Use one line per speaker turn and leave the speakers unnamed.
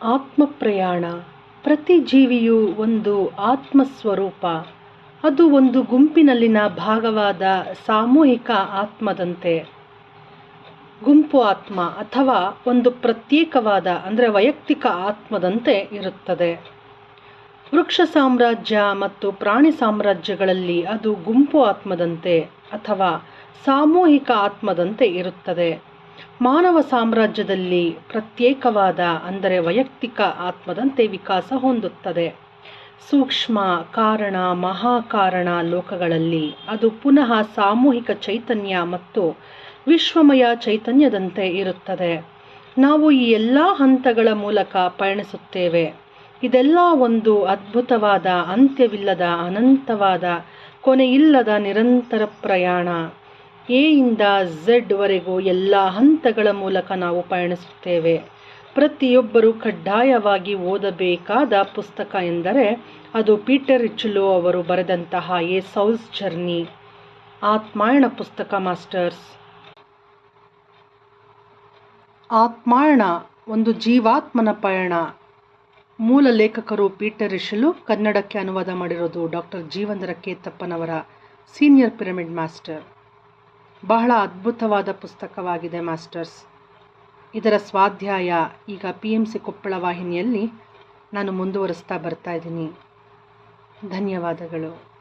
ಆತ್ಮಪ್ರಯಾಣ. ಪ್ರತಿ ಜೀವಿಯೂ ಒಂದು ಆತ್ಮಸ್ವರೂಪ. ಅದು ಒಂದು ಗುಂಪಿನಲ್ಲಿನ ಭಾಗವಾದ ಸಾಮೂಹಿಕ ಆತ್ಮದಂತೆ. ಗುಂಪು ಆತ್ಮ ಅಥವಾ ಒಂದು ಪ್ರತ್ಯೇಕವಾದ ವೈಯಕ್ತಿಕ ಆತ್ಮದಂತೆ ಇರುತ್ತದೆ. ವೃಕ್ಷ ಸಾಮ್ರಾಜ್ಯ ಮತ್ತು ಪ್ರಾಣಿ ಸಾಮ್ರಾಜ್ಯಗಳಲ್ಲಿ ಅದು ಗುಂಪು ಆತ್ಮದಂತೆ ಅಥವಾ ಸಾಮೂಹಿಕ ಆತ್ಮದಂತೆ ಇರುತ್ತದೆ. ಮಾನವ ಸಾಮ್ರಾಜ್ಯದಲ್ಲಿ ಪ್ರತ್ಯೇಕವಾದ ವೈಯಕ್ತಿಕ ಆತ್ಮದಂತೆ ವಿಕಾಸ ಹೊಂದುತ್ತದೆ. ಸೂಕ್ಷ್ಮ ಕಾರಣ ಮಹಾಕಾರಣ ಲೋಕಗಳಲ್ಲಿ ಅದು ಪುನಃ ಸಾಮೂಹಿಕ ಚೈತನ್ಯ ಮತ್ತು ವಿಶ್ವಮಯ ಚೈತನ್ಯದಂತೆ ಇರುತ್ತದೆ. ನಾವು ಈ ಎಲ್ಲ ಹಂತಗಳ ಮೂಲಕ ಪಯಣಿಸುತ್ತೇವೆ. ಇದೆಲ್ಲ ಒಂದು ಅದ್ಭುತವಾದ, ಅಂತ್ಯವಿಲ್ಲದ, ಅನಂತವಾದ, ಕೊನೆಯಿಲ್ಲದ ನಿರಂತರ ಪ್ರಯಾಣ. ಎ ಇಂದ ಝೆಡ್ ವರೆಗೂ ಎಲ್ಲ ಹಂತಗಳ ಮೂಲಕ ನಾವು ಪಯಣಿಸುತ್ತೇವೆ. ಪ್ರತಿಯೊಬ್ಬರೂ ಕಡ್ಡಾಯವಾಗಿ ಓದಬೇಕಾದ ಪುಸ್ತಕ ಎಂದರೆ ಅದು ಪೀಟರ್ ರಿಚುಲೋ ಅವರು ಬರೆದಂತಹ ಎ ಸೌಲ್ಸ್ ಜರ್ನಿ, ಆತ್ಮಾಯಣ ಪುಸ್ತಕ ಮಾಸ್ಟರ್ಸ್. ಆತ್ಮಾಯಣ ಒಂದು ಜೀವಾತ್ಮನ ಪಯಣ. ಮೂಲ ಲೇಖಕರು ಪೀಟರ್ ರಿಚುಲೋ, ಕನ್ನಡಕ್ಕೆ ಅನುವಾದ ಮಾಡಿರೋದು ಡಾಕ್ಟರ್ ಜೀವಂದ್ರ ಕೇತಪ್ಪನವರ ಸೀನಿಯರ್ ಪಿರಮಿಡ್ ಮಾಸ್ಟರ್. ಬಹಳ ಅದ್ಭುತವಾದ ಪುಸ್ತಕವಾಗಿದೆ ಮಾಸ್ಟರ್ಸ್. ಇದರ ಸ್ವಾಧ್ಯಾಯ ಈಗ PMC ಕೊಪ್ಪಳ ವಾಹಿನಿಯಲ್ಲಿ ನಾನು ಮುಂದುವರಿಸ್ತಾ ಬರ್ತಾ ಇದ್ದೀನಿ. ಧನ್ಯವಾದಗಳು.